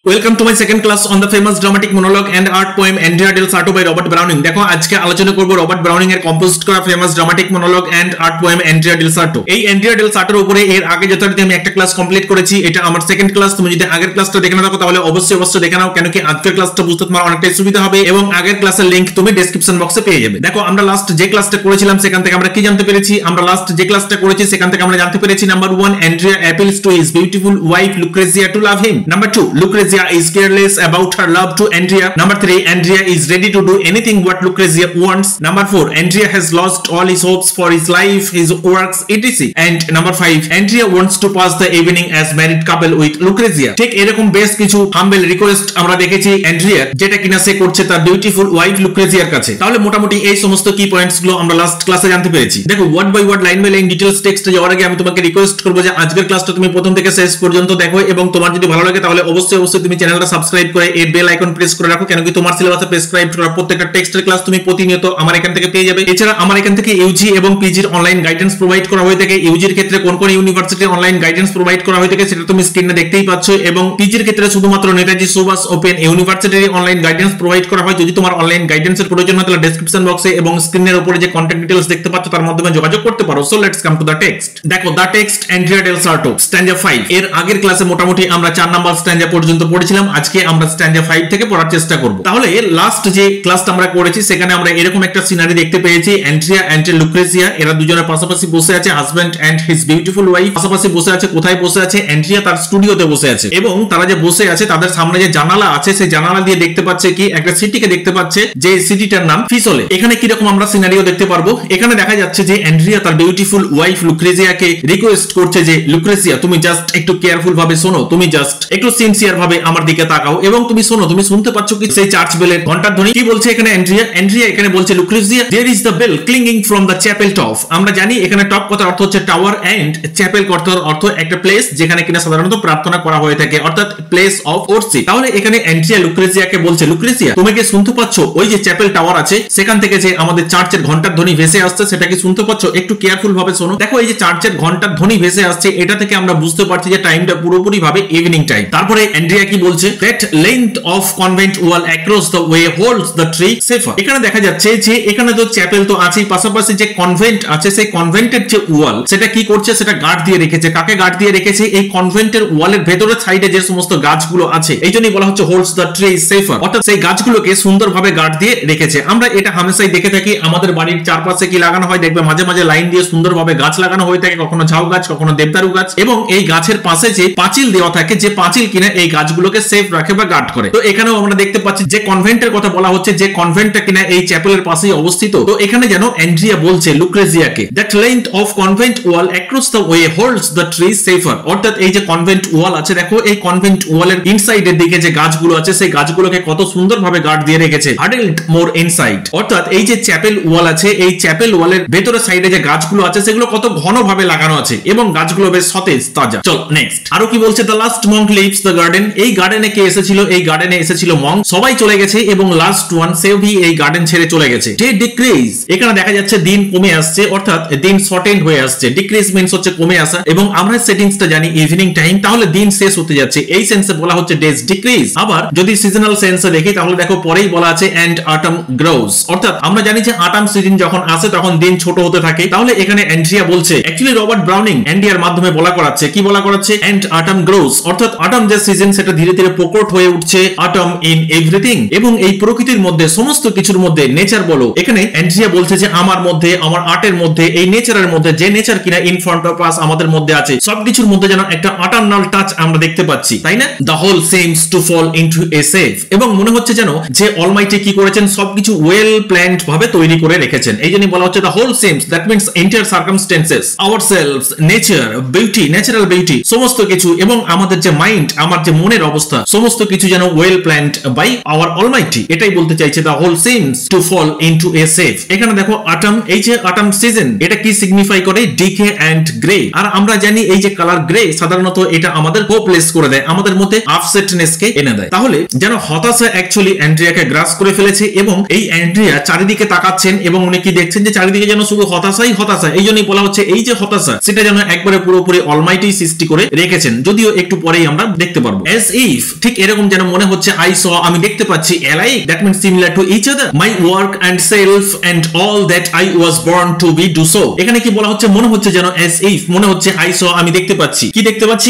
Welcome to my second class on the famous dramatic monologue and art poem Andrea del Sarto by Robert Browning. দেখো আজকে আলোচনা করব Robert Browning এর composed করা famous dramatic monologue and art poem Andrea del Sarto. এই Andrea del সার্টোর উপরে এর আগে যথারীতি আমি একটা ক্লাস কমপ্লিট করেছি, এটা আমার সেকেন্ড ক্লাস। তুমি যদি আগের ক্লাসটা দেখে না থাকো তাহলে অবশ্যই দেখে নাও, কেন কি আজকের ক্লাসটা বুঝতে তোমার অনেকটাই সুবিধা হবে এবং আগের ক্লাসের লিংক তুমি ডেসক্রিপশন বক্সে পেয়ে যাবে। দেখো আমরা লাস্ট যে ক্লাসটা করেছিলাম সেখান থেকে আমরা কি জানতে পেরেছি? আমরা লাস্ট যে ক্লাসটা করেছি সেখান থেকে আমরা জানতে পেরেছি number 1, Andrea appeals to his beautiful wife Lucrezia to love him. Number 2, Lucrezia is careless about her love to Andrea. Number 3, Andrea is ready to do anything what Lucrezia wants. Number 4, Andrea has lost all his hopes for his life, his works, etc. And number 5, Andrea wants to pass the evening as married couple with Lucrezia. ঠিক এরকম বেশ কিছু humble request আমরা দেখেছি অ্যান্ড্রিয়ার, যেটা কিনা সে করছে তার বিউটিফুল ওয়াইফ লুক্রেজিয়ার কাছে। তাহলে মোটামুটি এই সমস্ত কি পয়েন্টস গুলো আমরা লাস্ট ক্লাসে জানতে পেরেছি। দেখো word by word, line by line details টেক্সটে যাওয়ার আগে আমি তোমাকে রিকোয়েস্ট করব যে আজকের ক্লাসটা তুমি প্রথম থেকে শেষ পর্যন্ত দেখো এবং তোমার যদি ভালো লাগে তাহলে অবশ্যই তুমি চ্যানেলটা সাবস্ক্রাইব করে এই বেল আইকন প্রেস করে রাখো, কেন কি তোমার সিলেবাসে প্রেসক্রাইব করা প্রত্যেকটা টেক্সটের ক্লাস তুমি প্রতিনিয়ত আমার এখান থেকে পেয়ে যাবে। এছাড়া আমার এখান থেকে ইউজি এবং পিজির অনলাইন গাইডেন্স প্রোভাইড করা হয়ে থাকে। ইউজির ক্ষেত্রে কোন কোন ইউনিভার্সিটির অনলাইন গাইডেন্স প্রোভাইড করা হয়ে থাকে সেটা তুমি স্ক্রিনে দেখতেই পাচ্ছ, এবং পিজির ক্ষেত্রে শুধুমাত্র নেতাজি সুভাষ ওপেন ইউনিভার্সিটির অনলাইন গাইডেন্স প্রোভাইড করা হয়। যদি তোমার অনলাইন গাইডেন্সের প্রয়োজন হয় তাহলে ডেসক্রিপশন বক্সে এবং স্ক্রিনের উপরে যে কন্টাক্ট ডিটেইলস দেখতে পাচ্ছ তার মাধ্যমে যোগাযোগ করতে পারো। So let's come to the text. দেখো the text Andrea del Sarto stanza 5। এর আগের ক্লাসে মোটামুটি আমরা 4 নাম্বার স্ট্যাঞ্জা পর্যন্ত পড়েছিলাম, আজকে আমরা স্ট্যাঞ্জা 5 থেকে পড়ার চেষ্টা করব। তাহলে লাস্ট যে ক্লাসটা আমরা করেছি সেখানে আমরা এরকম একটা সিনারি দেখতে পেয়েছি, অ্যান্ড্রিয়া এন্ড লুক্রেজিয়া এরা দুজনে পাশাপাশি বসে আছে, husband and his beautiful wife পাশাপাশি বসে আছে। কোথায় বসে আছে? অ্যান্ড্রিয়া তার স্টুডিওতে বসে আছে, এবং তারা যে বসে আছে তাদের সামনে যে জানালা আছে সেই জানালা দিয়ে দেখতে পাচ্ছে কি একটা সিটিকে দেখতে পাচ্ছে, যে সিটিটার নাম ফিসলে। এখানে কি রকম আমরা সিনারিও দেখতে পারবো? এখানে দেখা যাচ্ছে যে অ্যান্ড্রিয়া তার বিউটিফুল ওয়াইফ লুক্রেজিয়াকে রিকোয়েস্ট করছে যে লুক্রেজিয়া তুমি জাস্ট একটু কেয়ারফুল ভাবে শোনো, তুমি জাস্ট একটু সিনসিয়ার ভাবে আমার দিকে তাকাও এবং তুমি শোনো, তুমি শুনতে পাচ্ছ কি সেই চার্চ বেলের ঘন্টার ধ্বনি? কি বলছে এখানে অ্যান্ড্রিয়া এখানে বলছে Lucrezia there is the bell clinging from the chapel top. আমরা জানি এখানে টপ কথার অর্থ হচ্ছে টাওয়ার এন্ড চ্যাপেল কথার অর্থ একটা প্লেস যেখানে কিনা সাধারণত প্রার্থনা করা হয়ে থাকে, অর্থাৎ প্লেস অফ ওরশিপ। তাহলে এখানে অ্যান্ড্রিয়া লুক্রেজিয়াকে বলছে লুক্রেজিয়া তুমি কি শুনতে পাচ্ছ ওই যে চ্যাপেল টাওয়ার আছে সেখান থেকে যে আমাদের চার্চের ঘন্টার ধ্বনি ভেসে আসছে সেটা কি শুনতে পাচ্ছ? একটু কেয়ারফুল ভাবে শোনো। দেখো এই যে চার্চের ঘন্টার ধ্বনি ভেসে আসছে এটা থেকে আমরা বুঝতে পারছি যে টাইমটা পুরোপুরি ভাবে ইভিনিং টাইম। তারপরে অ্যান্ড্রিয়া কি বলছে? That length of convent wall across the way holds the tree safer. এখানে দেখা যাচ্ছে যে এখানে তো চ্যাপেল তো আছেই, পাশাপাশি যে কনভেন্ট আছে সেই কনভেন্টের যে ওয়াল সেটা কি করছে? সেটা গার্ড দিয়ে রেখেছে। কাকে গার্ড দিয়ে রেখেছে? এই কনভেন্টের ওয়ালের ভেতরের সাইডে যে সমস্ত গাছগুলো আছে এই জন্যই বলা হচ্ছে হোল্ডস দ্য ট্রি সেফার, অর্থাৎ সেই গাছগুলোকে সুন্দরভাবে গার্ড দিয়ে রেখেছে। আমরা এটা হামেশাই দেখে থাকি আমাদের বাড়ির চারপাশে কি লাগানো হয়, দেখবে মাঝে মাঝে লাইন দিয়ে সুন্দরভাবে গাছ লাগানো হয়ে থাকে, কখনো ঝাউ গাছ কখনো দেবদারু গাছ, এবং এই গাছের পাশে যে পাঁচিল দেওয়া থাকে যে পাঁচিল কিনা এই গাছগুলোকে সেফ রাখে বা গার্ড করে। তো এখানেও আমরা দেখতে পাচ্ছি যে কনভেন্টের কথা বলা হচ্ছে, যে কনভেন্টটা কিনা এই চ্যাপেলের পাশেই অবস্থিত। তো এখানে যেন অ্যান্ড্রিয়া বলছে লুক্রেজিয়াকে that length of convent wall across the way holds the tree safer, অর্থাৎ এই যে কনভেন্ট ওয়াল আছে দেখো এই কনভেন্ট ওয়ালের ইনসাইডের দিকে যে গাছগুলো আছে সেই গাছগুলোকে কত সুন্দরভাবে গার্ড দিয়ে রেখেছে। হাডেলড মোর ইনসাইড, অর্থাৎ এই যে চ্যাপেল ওয়াল আছে এই চ্যাপেল ওয়ালের ভেতরের সাইডে যে গাছগুলো আছে সেগুলো কত ঘনভাবে লাগানো আছে এবং গাছগুলো বেশ সতেজ তাজা। চল নেক্সট আরো কি বলছে? The last monk leaves the garden. এই গার্ডেনে কে এসেছিল? এই গার্ডেনে এসেছিল মঙ্ক, সবাই চলে গেছে এবং লাস্ট ওয়ান সেভি এই গার্ডেন ছেড়ে চলে গেছে। ডে ডিক্রিজ, এখানে দেখা যাচ্ছে দিন কমে আসছে, অর্থাৎ দিন শর্টেন্ড হয়ে আসছে। ডিক্রিজ মিন্স হচ্ছে কমে আসা, এবং আমরা সেটিংসটা জানি ইভিনিং টাইম, তাহলে দিন শেষ হতে যাচ্ছে। এই সেন্সে বলা হচ্ছে ডেজ ডিক্রিজ। আবার যদি সিজনাল সেন্সে দেখি তাহলে দেখো পরেই বলা আছে এন্ড অটম গ্রোজ, অর্থাৎ আমরা জানি যে অটম সিজন যখন আসে তখন দিন ছোট হতে থাকে। তাহলে এখানে অ্যান্ড্রিয়া বলছে, অ্যাকচুয়ালি রবার্ট ব্রাউনিং অ্যান্ড্রিয়ার মাধ্যমে বলা করাচ্ছে, কি বলা করাচ্ছে? এন্ড অটম গ্রোজ, অর্থাৎ অটম যে সিজন সেটা ধীরে ধীরে প্রকট হয়ে উঠছে। অটম ইন এভরিথিং, এবং এই প্রকৃতির মধ্যে সমস্ত কিছুর মধ্যে নেচার বলো, এখানে অ্যান্ড্রিয়া বলছে যে আমার মধ্যে, আমার আর্টের মধ্যে, এই নেচারের মধ্যে, যে নেচার কিনা ইন ফ্রন্ট অফ আস আমাদের মধ্যে আছে, সবকিছুর মধ্যে যেন একটা অটার্নাল টাচ আমরা দেখতে পাচ্ছি, তাই না? The whole seems to fall into a safe, এবং মনে হচ্ছে যেন যে অলমাইটি কি করেছেন সবকিছু ওয়েল প্ল্যান্ড ভাবে তৈরি করে রেখেছেন। এই জন্য বলা হচ্ছে the whole seems, that means entire circumstances, ourselves, nature, beauty, natural beauty, সমস্ত কিছু, এবং আমাদের যে মাইন্ড, আমার যে মনের অবস্থা, সমস্ত কিছু যেন well planned by our almighty. এটাই বলতে চাইছে the whole seems to fall into a safe. এখানে দেখো অটম, এই যে অটম সিজন এটা কি সিগনিফাই করে? Decay and grey. আর আমরা জানি এই যে কালার গ্রে সাধারণত এটা আমাদের হোপলেস করে দেয়, আমাদের মধ্যে আপসেটনেস কে এনে দেয়। তাহলে যেন হতাশা অ্যাকচুয়ালি অ্যান্ড্রিয়াকে গ্রাস করে ফেলেছে, এবং এই অ্যান্ড্রিয়া চারিদিকে তাকাচ্ছেন এবং উনি কি দেখছেন যে চারিদিকে যেন শুধু হতাশাই হতাশা। এই জন্যই বলা হচ্ছে এই যে হতাশা সেটা যেন একবারে পুরোপুরি অলমাইটি সৃষ্টি করে রেখেছেন, যদিও একটু পরেই আমরা দেখতে পারবো। As if ঠিক এরকম যেন মনে হচ্ছে I saw আমি দেখতে পাচ্ছি alike that means similar to each other my work and self and all that I was born to be do so এখানে কি বলা হচ্ছে মনে হচ্ছে যেন as if মনে হচ্ছে I saw আমি দেখতে পাচ্ছি কি দেখতে পাচ্ছি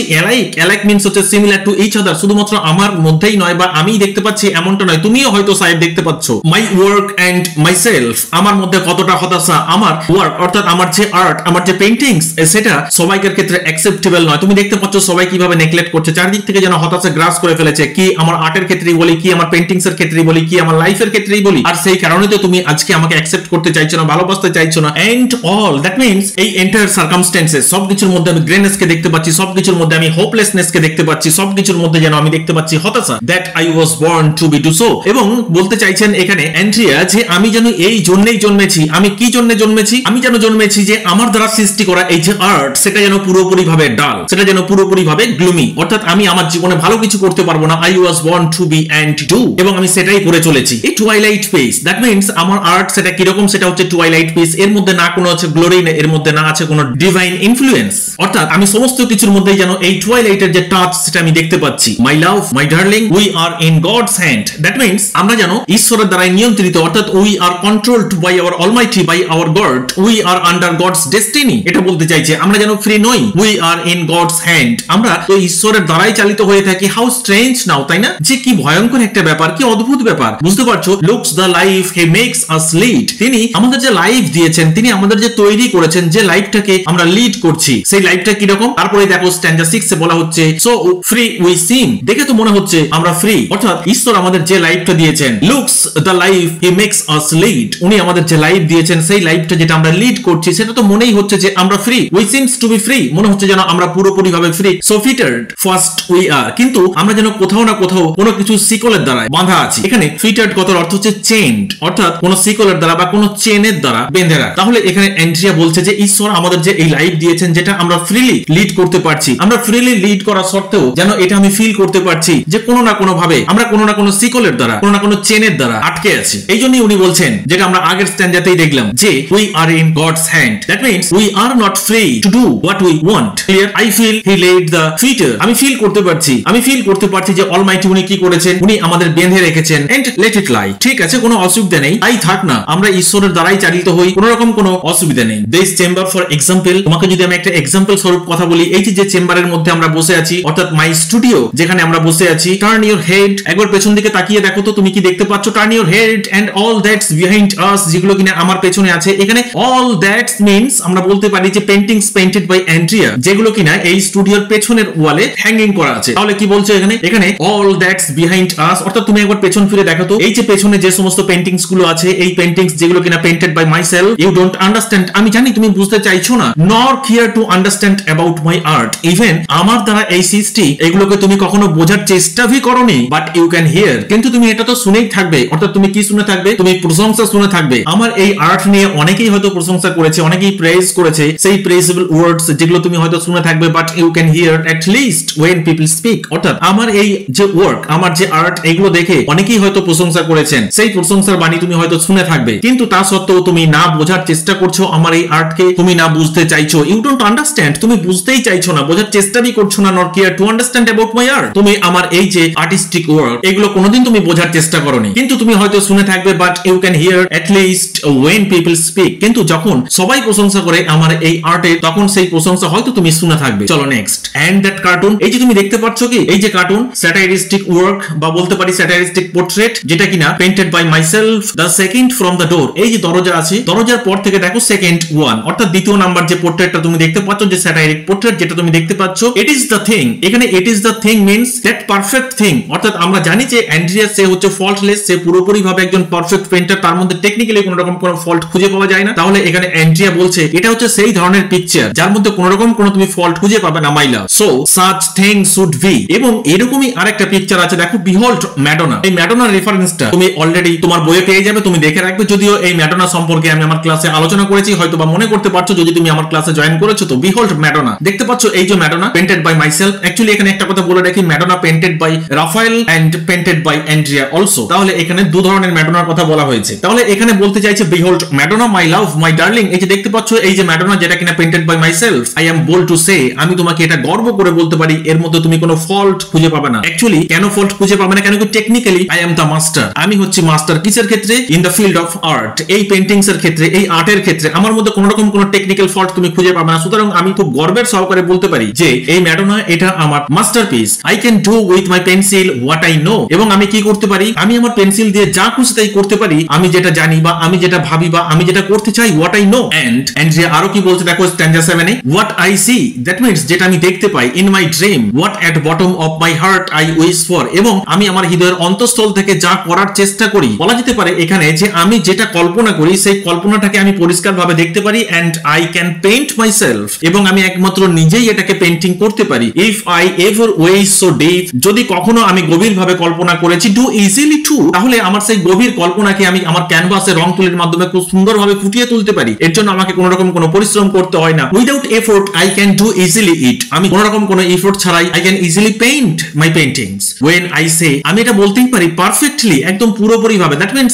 alike means হচ্ছে similar to each other শুধুমাত্র আমার মধ্যেই নয় বা আমিই দেখতে পাচ্ছি এমনটা নয় তুমিও হয়তো সাহেব দেখতে পাচ্ছ my work and myself আমার মধ্যে কতটা হতাশা আমার ওয়ার্ক অর্থাৎ আমার যে আর্ট আমার যে পেইন্টিংস সেটা সবাইকার ক্ষেত্রে অ্যাকসেপ্টেবল নয় তুমি দেখতে পাচ্ছ সবাই কিভাবে নেগলেক্ট করছে চারদিক থেকে যেন হতাশা গ্রাস করে ফেলেছে কি আমার আর্টের ক্ষেত্রেই বলি কি আমার পেইন্টিংস এর ক্ষেত্রেই বলি কি আমার লাইফের ক্ষেত্রেই বলি আর সেই কারণে তো তুমি আজকে আমাকে অ্যাকসেপ্ট করতে চাইছো না ভালোবাসতে চাইছো না এন্ড অল দ্যাট মিন্স এই এন্টায়ার সার্কামস্ট্যান্সেস সবকিছুর মধ্যে আমি গ্রেনেস কে দেখতে পাচ্ছি সবকিছুর মধ্যে আমি হোপলেসনেস কে দেখতে পাচ্ছি সবকিছুর মধ্যে যেন আমি দেখতে পাচ্ছি হতাশা that I was born to be do so এবং বলতে চাইছেন এখানে অ্যান্ড্রিয়া যে আমি যেন এই জন্যই জন্মেছি আমি কি জন্য জন্মেছি আমি যেন জন্মেছি যে আমার দ্বারা সৃষ্টি করা এই যে আর্ট সেটা যেন পুরোপুরি ভাবে ডাল সেটা যেন পুরোপুরি ভাবে গ্লুমি অর্থাৎ আমি আমার জীবনে ভালো কিছু করতে পারবো না I was born to be and do এবং আমি সেটাই করে চলেছি এই টুয়াইলাইট পেজ দ্যাট মিন্স আমার আর্ট সেটা কিরকম সেটা হচ্ছে টুয়াইলাইট পেজ এর মধ্যে না কোনো আছে গ্লোরি এর মধ্যে না আছে কোনো ডিভাইন ইনফ্লুয়েন্স অর্থাৎ আমি সমস্ত কিছুর মধ্যেই যেন এই টুয়াইলাইটের যে টাচ সেটা আমি দেখতে পাচ্ছি my love my darling we are in God's hand that means আমরা যেন ঈশ্বরের দ্বারা নিয়ন্ত্রিত অর্থাৎ we are controlled by our Almighty by our God we are under God's destiny এটা বলতে চাইছে আমরা যেন ফ্রি নই we are in God's hand আমরা তো ঈশ্বরের দ্বারাই চালিত হয়ে থাকি হাউ স্ট্রেঞ্জ নাও তাই না যে কি ভয়ঙ্কর একটা ব্যাপার কি অদ্ভুত ব্যাপার বুঝতে পারছো looks the life he makes us lead তিনি আমাদের যে লাইফ দিয়েছেন তিনি আমাদের যে তৈরি করেছেন যে লাইফটাকে আমরা লিড করছি সেই লাইফটা কি রকম তারপরে দেখো স্ট্যান্ডা 6 এ বলা হচ্ছে সো ফ্রি উই সিম দেখে তো মনে হচ্ছে আমরা ফ্রি অর্থাৎ ঈশ্বর আমাদের যে লাইফটা দিয়েছেন looks the life he makes us lead উনি আমাদের যে লাইফ দিয়েছেন সেই লাইফটা যেটা আমরা লিড করছি সেটা তো মনেই হচ্ছে যে আমরা free we seems to be free মনে হচ্ছে যেন আমরা পুরোপুরি ভাবে free so fettered first we are কিন্তু আমরা যেন কোথাও না কোথাও কোনো কিছু শিকলের দ্বারা বাঁধা আছি এখানে ফিটার্ড কথার অর্থ হচ্ছে চেইনড অর্থাৎ কোনো শিকলের দ্বারা বা কোনো চেনের দ্বারা বেঁধে রাখা তাহলে এখানে অ্যান্ড্রিয়া বলছে যে ঈশ্বর আমাদের যে এই লাইফ দিয়েছেন যেটা আমরা ফ্রিলি লিড করতে পারছি আমরা ফ্রিলি লিড করা সত্ত্বেও যেন এটা আমি ফিল করতে পারছি যে কোনো না কোনো ভাবে আমরা কোনো না কোনো শিকলের দ্বারা কোনো না কোনো চেনের দ্বারা আটকে আছি এই জন্যই উনি বলছেন যেটা আমরা আগের স্ট্যান্ডাতেই দেখলাম যে we are in God's hand that means we are not free to do what we want clear I feel he led the fitter আমি ফিল করতে পারছি যে অলমাইটি উনি কি করেছেন উনি আমাদের বেঁধে রেখেছেন এন্ড লেট ইট লাই ঠিক আছে কোনো অসুবিধা নেই তাই থাক না আমরা ঈশ্বরের দ্বারাই চালিত হই কোনো রকম কোনো অসুবিধা নেই দিস চেম্বার ফর এক্সাম্পল তোমাকে যদি আমি একটা এক্সাম্পল স্বরূপ কথা বলি এই যে চেম্বারের মধ্যে আমরা বসে আছি অর্থাৎ মাই স্টুডিও যেখানে আমরা বসে আছি টার্ন ইউর হেড একবার পেছন দিকে তাকিয়ে দেখো তো তুমি কি দেখতে পাচ্ছ turn your head and all that's behind us যেগুলো কিনা আমার পেছনে আছে এখানে অল দ্যাটস মিন্স আমরা বলতে পারি যে পেইন্টিংস পেইন্টেড বাই অ্যান্ড্রিয়া যেগুলো কিনা এই স্টুডিওর পেছনের ওয়ালে হ্যাঙ্গিং করা আছে তাহলে কি বলছো এখানে অল দ্যাটস বিহাইন্ড আস অর্থাৎ তুমি একবার পেছন ফিরে দেখো তো এই যে পেছনে যে সমস্ত পেইন্টিংস গুলো আছে এই পেইন্টিংস যেগুলো কিনা painted by myself you don't understand আমি জানি তুমি বুঝতে চাইছো না nor care to understand about my art even আমার দ্বারা এই সৃষ্টি এগুলোকে তুমি কখনো বোঝার চেষ্টা ভি করোনি বাট ইউ ক্যান হিয়ার কিন্তু তুমি এটা তো শুনেই থাকবে অর্থাৎ তুমি কি শুনে থাকবে তুমি প্রশংসা শুনে থাকবে আমার এই আর্ট নিয়ে অনেকেই হয়তো প্রশংসা করেছে অনেকেই প্রেজ করেছে সেই প্রেজেবল ওয়ার্ডস যেগুলো তুমি হয়তো শুনে থাকবে but you can hear at least when people speak অর্থাৎ আমার এই যে ওয়ার্ক আমার যে আর্ট এগুলো দেখে অনেকেই হয়তো প্রশংসা করেছেন সেই প্রশংসার বাণী তুমি হয়তো শুনে থাকবে কিন্তু তা সত্ত্বেও তুমি না বোঝার চেষ্টা করছো আমার এই আর্টকে তুমি না বুঝতে চাইছো ইউ ডোন্ট আন্ডারস্ট্যান্ড তুমি বুঝতেই চাইছো না বোঝার চেষ্টাই করছো না nor care to understand about my art তুমি আমার এই যে আর্টিস্টিক ওয়ার্ক এগুলো কোনোদিন তুমি বোঝার চেষ্টা করোনি কিন্তু তুমি হয়তো শুনে থাকবে but you can hear at least when people speak কিন্তু যখন সবাই প্রশংসা করে আমার এই আর্টে তখন সেই প্রশংসা হয়তো তুমি শুনে থাকবে চলো নেক্সট এন্ড দ্যাট কার্টুন এই যে তুমি দেখতে পাচ্ছ কি এই যে কার্টুন স্যাটাইরিস্টিক ওয়ার্ক বা বলতে পারি স্যাটাইরিস্টিক পোর্ট্রেট যেটা কিনা painted by myself the second from the door এই যে দরজা আছে দরজার পর থেকে দেখো সেকেন্ড ওয়ান অর্থাৎ দ্বিতীয় নাম্বার যে পোর্ট্রেটটা তুমি দেখতে পাচ্ছ যে স্যাটাইরিক পোর্ট্রেট যেটা তুমি দেখতে পাচ্ছ ইট ইজ দ্য থিং এখানে it is the thing means that perfect thing অর্থাৎ আমরা জানি যে অ্যান্ড্রিয়া সে হচ্ছে ফল্টলেস সে পুরোপুরি ভাবে একজন পারফেক্ট পেইন্টার তার মধ্যে টেকনিক্যালি কোনো রকম কোনো ফল্ট খুঁজে পাওয়া যায় না তাহলে এখানে অ্যান্ড্রিয়া বলছে এটা হচ্ছে সেই ধরনের পিকচার যার মধ্যে কোনো রকম কোনো তুমি ফল্ট খুঁজে পাবে না মাইলা so such thing should be এবং এরকমই আরেকটা পিকচার আছে দেখো বিহল্ড ম্যাডোনা এই ম্যাডোনার রেফারেন্সটা তুমি অলরেডি তোমার বইয়ে পেয়ে যাবে তুমি দেখে রাখবে যদিও এই ম্যাডোনা সম্পর্কে আমি আমার ক্লাসে আলোচনা করেছি হয়তো বা মনে করতে পারছো যদি তুমি আমার ক্লাসে জয়েন করেছো তো বিহল্ড ম্যাডোনা দেখতে পাচ্ছ এই যে Madonna painted by myself actually এখানে একটা কথা বলে রাখি Madonna painted by Raphael and painted by Andrea also তাহলে এখানে দু ধরনের ম্যাডোনার কথা বলা হয়েছে তাহলে এখানে বলতে চাইছে behold Madonna my love my darling এই যে দেখতে পাচ্ছ এই যে ম্যাডোনা যেটা কিনা painted by myself I am bold to say আমি তোমাকে এটা গর্ব করে বলতে পারি এর মধ্যে তুমি কোনো ফল্ট ফল্ট খুঁজে পাবে না। অ্যাকচুয়ালি কেন ফল্ট খুঁজে পাবে না, কেন কি technically I am the master, আমি হচ্ছি মাস্টার কিসের ক্ষেত্রে, in the field of art, এই পেইন্টিংস এর ক্ষেত্রে, এই আর্টের ক্ষেত্রে আমার মধ্যে কোনো রকম কোনো টেকনিক্যাল ফল্ট তুমি খুঁজে পাবে না। সুতরাং আমি খুব গর্বের সহকারে বলতে পারি যে এই ম্যাডোনা এটা আমার masterpiece. I can do with my pencil what I know, এবং আমি কি করতে পারি, আমি আমার পেন্সিল দিয়ে যা খুশি তাই করতে পারি, আমি যেটা জানি বা আমি যেটা ভাবি বা আমি যেটা করতে চাই, হোয়াট আই নো। এন্ড যে আরো কি বলছে দেখো স্ট্যান্জা 7 এ, what I see that means যেটা আমি দেখতে পাই, in my dream what at bottom of my heart I wish for, এবং আমি আমার হৃদয়ের অন্তঃস্থল থেকে যা করার চেষ্টা করি। বলা যেতে পারে এখানে যে আমি যেটা কল্পনা করি সেই কল্পনাটাকে আমি পরিষ্কারভাবে দেখতে পারি, and I can paint myself, এবং আমি একমাত্র নিজেই এটাকে পেইন্টিং করতে পারি। If I ever wish so deep, যদি কখনো আমি গভীরভাবে কল্পনা করেছি, ডু ইজিলি টু, তাহলে আমার সেই গভীর কল্পনাকে আমি আমার ক্যানভাসে রং তুলির মাধ্যমে খুব সুন্দরভাবে ফুটিয়ে তুলতে পারি। এর জন্য আমাকে কোনো রকম কোনো পরিশ্রম করতে হয় না। Without effort I can do easily it, আমি কোনো রকম কোনো এফোর্ট ছাড়াই I can easily paint my paintings. When I say, আমি এটা বলতেই পারি পারফেক্টলি, একদম পুরোপুরি ভাবে, দ্যাট মিন্স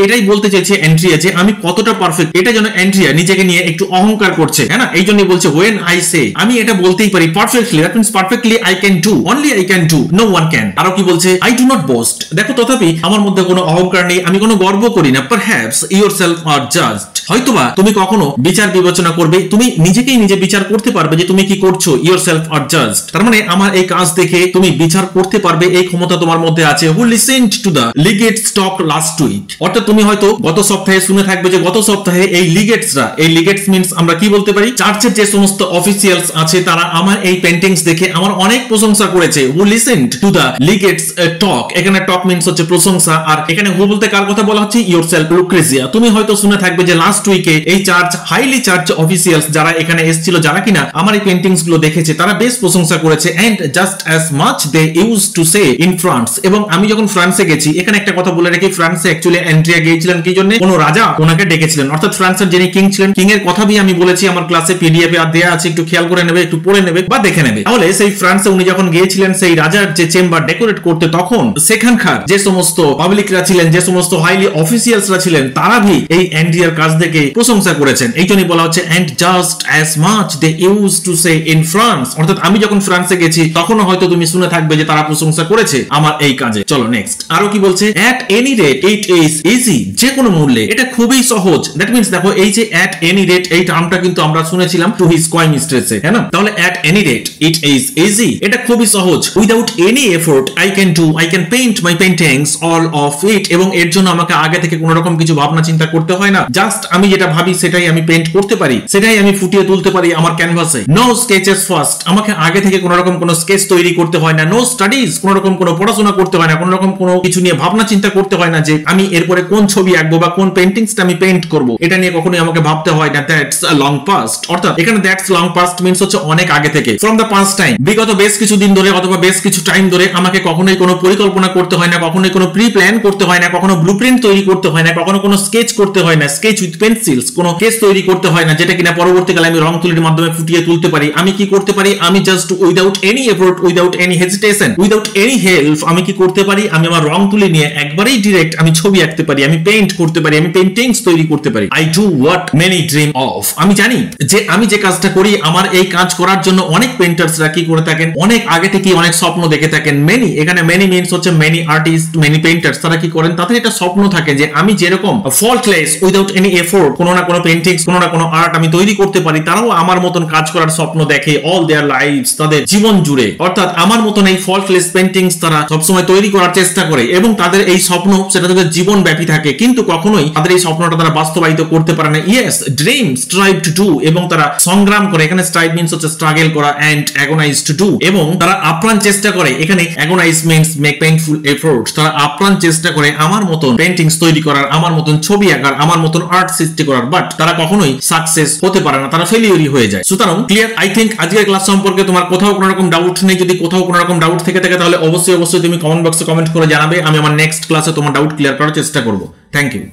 এটাই বলতে চাইছে এন্ড্রিয়া যে আমি কতটা পারফেক্ট, এটা যেন এন্ড্রিয়া নিজেকে নিয়ে একটু অহংকার করছে, হ্যাঁ না, এই জন্য বলছে ওয়েন আই সে, আমি এটা বলতেই পারি perfectly, that means perfectly I can do, only I can do, no one can. আরো কি বলছে, আই ডু নট বোস্ট, দেখো তথাপি আমার মধ্যে কোনো অহংকার নেই, আমি কোনো গর্ব করি না। পারহ্যাপস ইয়োরসেলফ আর জাজড, হয়তোবা তুমি কখনো বিচার বিবেচনা করবে, তুমি নিজেকেই নিজে বিচার করতে পারবে যে তুমি কি করছো, ইয়োরসেলফ আর জাজড, তার মানে আমার এই কাজ দেখে তুমি বিচার করতে পারবে, এই ক্ষমতা তোমার মধ্যে আছে। Who listened to the legates talk last week, অর্থাৎ তুমি হয়তো গত সপ্তাহে শুনে থাকবে যে গত সপ্তাহে এই লিগেটসরা, এই লিগেটস মিন্স আমরা কি বলতে পারি, চার্চের যে সমস্ত অফিসিয়ালস আছে তারা আমার এই পেইন্টিংস দেখে আমার অনেক প্রশংসা করেছে। হু লিসেন্ড টু দ্য লিগেটস টক, এখানে টক মিন্স হচ্ছে প্রশংসা, আর এখানে হু বলতে কার কথা বলা হচ্ছে, ইয়োরসেলফ লুক্রেসিয়া। তুমি হয়তো শুনে থাকবে যে লাস্ট উইকে এই চার্চ হাইলি চার্চ অফিসিয়ালস যারা এখানে এসেছিল, যারা কিনা আমার এই পেইন্টিংস গুলো দেখেছে, তারা বেশ প্রশংসা করেছে। And just as much they use to say in France, এবং আমি যখন ফ্রান্সে গেছি, এখানে একটা কথা বলে রাখি, ফ্রান্সে অ্যাকচুয়ালি এন্ড্রিয়া গিয়েছিলেন কি জন্য, কোন রাজা ওনাকে ডেকেছিলেন, অর্থাৎ ফ্রান্সের যিনি কিং ছিলেন, কিং এর কথা আমি বলেছি আমার ক্লাসে পিডিএফ এ আর দেয়া আছে, একটু খেয়াল করে নেবে, একটু পড়ে নেবে বা দেখে নেবে। তাহলে সেই ফ্রান্সে উনি যখন গিয়েছিলেন সেই রাজার যে চেম্বার ডেকোরেট করতে, তখন সেখানকার যে সমস্ত পাবলিকরা ছিলেন, যে সমস্ত হাইলি অফিসিয়ালসরা ছিলেন, তারা ভি এই এন্ড্রিয়ার কাজ দেখে প্রশংসা করেছেন। এই জন্যই বলা হচ্ছে and just as much they use to say in France, অর্থাৎ আমি যখন ফ্রান্সে গেছি তখনও হয়তো তুমি শুনে থাকবে যে তারা প্রশংসা করেছে আমার এই কাজে। চলো নেক্সট, আরো কি বলছে, at any rate it is easy, যে কোনো মূল্যে এটা খুবই সহজ। দ্যাট মিন্স দেখো এই যে এট এনি রেট, এই টার্মটা কিন্তু আমরা শুনেছিলাম টু হিজ কয় মিস্ট্রেসে, হ্যাঁ না, তাহলে at any rate it is easy, এটা খুবই সহজ। Without any effort I can do, I can paint my paintings all of it, এবং এর জন্য আমাকে আগে থেকে কোনো রকম কিছু ভাবনা চিন্তা করতে হয় না, জাস্ট আমি যেটা ভাবি সেটাই আমি পেইন্ট করতে পারি, সেটাই আমি ফুটিয়ে তুলতে পারি আমার ক্যানভাসে। নো স্কেচেস ফার্স্ট, আমাকে আগে থেকে কোনো রকম কোনো স্কেচ তৈরি করতে হয় না। নো স্টাডিজ, কোনো রকম কোনো পড়াশোনা করতে হয় না, কোনো রকম কোনো কিছু নিয়ে ভাবনা চিন্তা করতে হয় না যে আমি এরপরে কোন ছবি আঁকবো বা কোন পেইন্টিংসটা আমি পেইন্ট করব, এটা নিয়ে কখনোই আমাকে ভাবতে হয় না। দ্যাটস আ লং পাস্ট, অর্থাৎ এখানে দ্যাটস লং পাস্ট মিন্স হচ্ছে অনেক আগে থেকে, ফ্রম দ্য পাস্ট টাইম, বিগত বেশ কিছু দিন ধরে অথবা বেশ কিছু টাইম ধরে আমাকে কখনোই কোনো পরিকল্পনা করতে হয় না, কখনোই কোনো প্রি প্ল্যান করতে হয় না, কখনো ব্লুপ্রিন্ট তৈরি করতে হয় না, কখনো কোনো স্কেচ করতে হয় না, স্কেচ উইথ পেন্সিলস, কোনো স্কেচ তৈরি করতে হয় না যেটা কিনা পরবর্তীকালে আমি রং তুলির মাধ্যমে ফুটিয়ে তুলতে পারি। আমি কি করতে পারি, আমি just without any effort, without any hesitation, without any help আমি কি করতে পারি, আমি আমার রং তুলি নিয়ে একবারেই ডিরেক্ট আমি ছবি আঁকতে পারি, আমি পেইন্ট করতে পারি, আমি পেইন্টিংস তৈরি করতে পারি। I do what many dream of, আমি জানি যে আমি যে কাজটা করি, আমার এই কাজ করার জন্য অনেক পেইন্টার্সরা কি করে থাকেন, অনেক আগে থেকে অনেক স্বপ্ন দেখে থাকেন। মেনি, এখানে মেনি মিন্স হচ্ছে মেনি আর্টিস্ট, মেনি পেইন্টার্স, তারা কি করেন, তাদের একটা স্বপ্ন থাকে যে আমি যেরকম ফল্টলেস উইদাউট এনি এফোর্ট কোনো না কোনো পেইন্টিংস, কোনো না কোনো আর্ট আমি তৈরি করতে পারি, তারাও আমার মতন কাজ করার স্বপ্ন দেখে অল দেয়ার লাইফস, তাদের জীবন জুড়ে। অর্থাৎ আমার মতন এই ফল্টলেস পেইন্টিংস তারা সবসময় তৈরি করার চেষ্টা করে এবং তাদের এই স্বপ্ন সেটা তাদের জীবন ব্যাপী থাকে, কিন্তু কখনোই তাদের এই স্বপ্নটা তারা বাস্তবায়িত করতে পারে না। Yes, dream strive to do, এবং তারা সংগ্রাম করে, এখানে স্ট্রাইভ মিন্স হচ্ছে স্ট্রাগল করা, এন্ড অ্যাগোনাইজ টু ডু, এবং তারা আপ্রাণ চেষ্টা করে, এখানে অ্যাগোনাইজ মিন্স মেক পেইনফুল এফোর্ট, তারা আপ্রাণ চেষ্টা করে আমার মতন পেইন্টিংস তৈরি করার, আমার মতন ছবি আঁকার, আমার মতন আর্ট সৃষ্টি করার, বাট তারা কখনোই সাকসেস হতে পারে না, তারা ফেলিওরই হয়ে যায়। সুতরাং ক্লিয়ার, আই থিংক আজকের ক্লাস সম্পর্কে তোমার কোথাও কোনো রকম ডাউট নেই। যদি কোথাও কোনো রকম ডাউট থেকে থাকে তাহলে অবশ্যই তুমি কমেন্ট বক্সে কমেন্ট করে জানাবে, আমি আমার নেক্সট ক্লাসে তোমার ডাউট ক্লিয়ার করার চেষ্টা করব। Thank you.